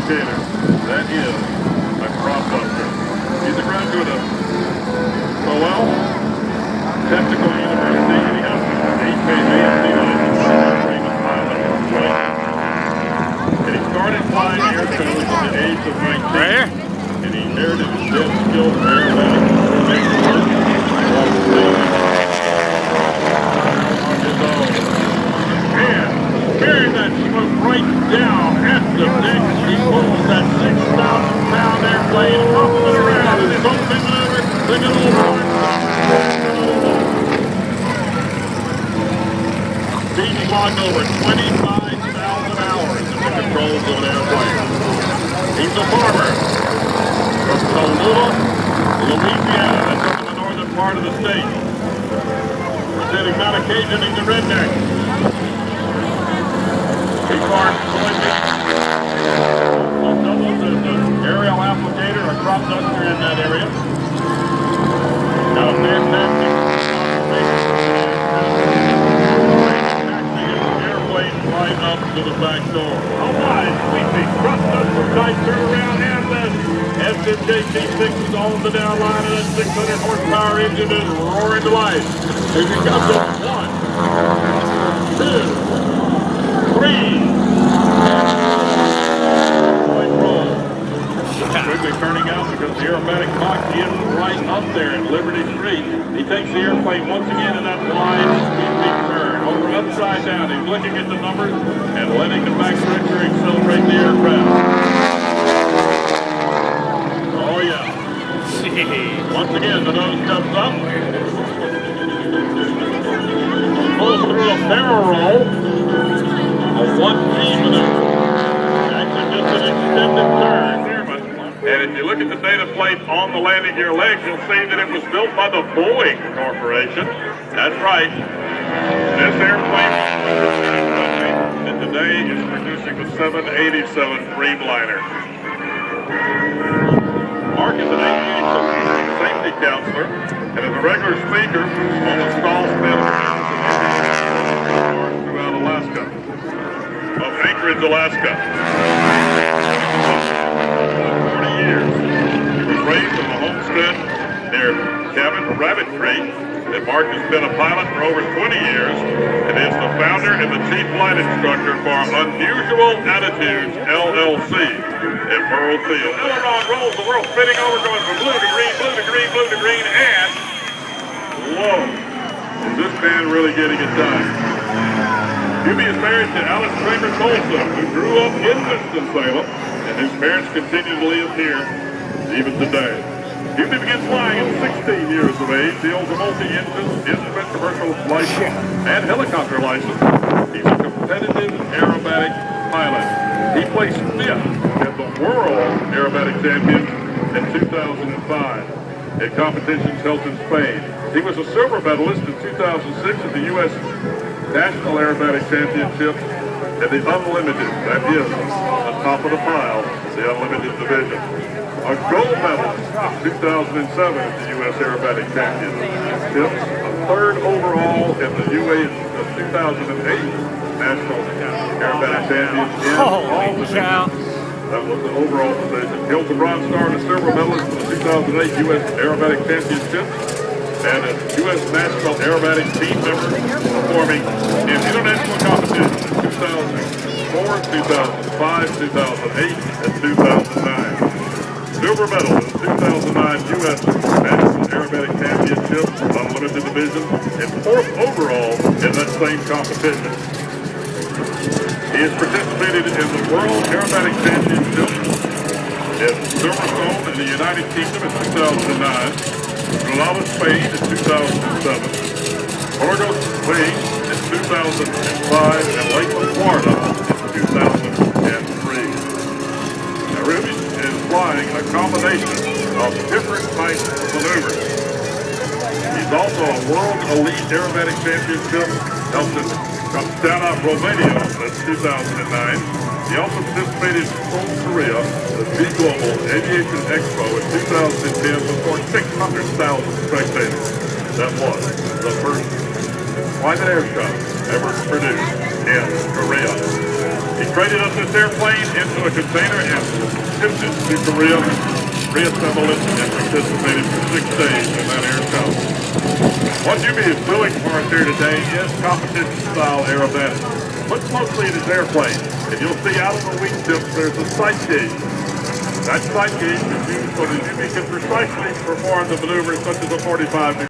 applicator. That is a crop duster. He's a graduate of Salem Technical University. He has an 8K pilot. And he started flying air shows at the age of 19. Right here? And he inherited his dead skills of aerobatic work while flying on his own. And carrying that smoke right down at the deck, he pulls that 6,000-pound airplane, hopping it around, and his own maneuver, bring it over. He's logged over 25,000 hours in the controls of an airplane. He's a farmer from Salem, Louisiana. That's up in the northern part of the state. He said he's not occasioning the redneck. He farms soybeans. He doubles as an aerial applicator or crop duster in that area. Got a fantastic right up to the back door. A wide, sweeping, crop duster tight turnaround, and the SMJ-T6 is on the down line, and that 600 horsepower engine is roaring to life. Here he comes up. 1, 2, 3. Quickly turning out because the aerobatic cock is right up there at Liberty Street. He takes the airplane once again in that wide, sweeping turn. Over upside down. He's looking at the numbers and letting the back pressure accelerate the aircraft. Oh yeah. Once again, the nose comes up. Pulls through a barrel roll. A 1G maneuver. Actually just an extended turn. And if you look at the data plate on the landing gear legs, you'll see that it was built by the Boeing Corporation. That's right. This airplane and today is producing the 787 Dreamliner. Mark is an aviation safety counselor and is a regular speaker on the Stalls throughout Alaska, of Anchorage, Alaska. 40 years. He was raised on a homestead near Cabin Rabbit Creek. And Mark has been a pilot for over 20 years and is the founder and the chief flight instructor for Unusual Attitudes, LLC in Pearl Field. Aileron rolls, the world spinning over, going from blue to green, blue to green, blue to green, and whoa, is this man really getting it done? Hubie is married to Alice Kramer Colson, who grew up in Winston-Salem, and whose parents continue to live here even today. Hubie began flying at 16 years of age. He owns a multi-engine, instrument, commercial license, and helicopter license. He's a competitive aerobatic pilot. He placed 5th at the World Aerobatic Championships in 2005 at competitions held in Spain. He was a silver medalist in 2006 at the U.S. National Aerobatic Championship at the Unlimited. That is the top of the pile, the Unlimited division. A gold medalist in 2007 at the U.S. Aerobatic Championships, a 3rd overall in the 2008 National Aerobatic Championship. Holy cow. That was the overall position. He holds a bronze star and a silver medalist in the 2008 U.S. Aerobatic Championships and a U.S. National Aerobatic team member performing in international competitions in 2004, 2005, 2008, and 2009. Silver medal in the 2009 U.S. National Aerobatic Championship Unlimited Division and 4th overall in that same competition. He has participated in the World Aerobatic Championship in Silverstone in the United Kingdom in 2009, Granada, Spain in 2007, Burgos, Spain in 2005, and Lakeland, Florida in 2003. Now, Ruby is flying a combination of different types of maneuvers. He's also a World Elite Aerobatic Championship held in Constanta, Romania, that's 2009. He also participated in Seoul, Korea, the B-Global Aviation Expo in 2010 before 600,000 spectators. That was the first private aircraft ever produced in Korea. He traded us this airplane into a container and shipped it to Korea, reassembled it, and participated for 6 days in that air show. What Yubi is doing for us here today is competition-style aerobatics. Look closely at his airplane, and you'll see out of the wingtips there's a sight gauge. That sight gauge is used so that Yubi can precisely perform the maneuvers such as a 45 degree.